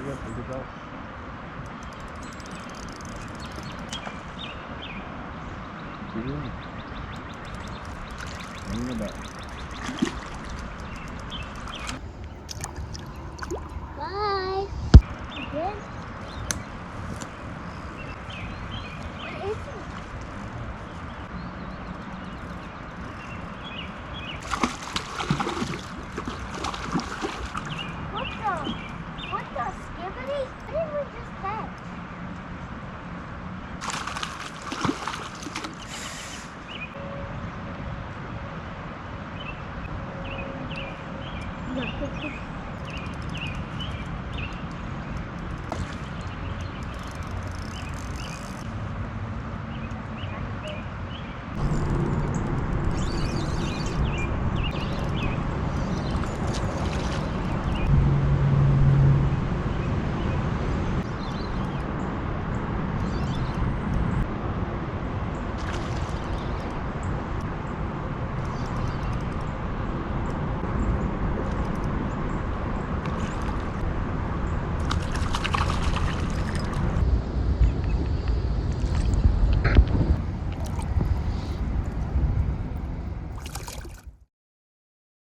good. Good to go. Good. Bring it back. Bye. Again? What is it? What the skibbity? What did we just catch? Look,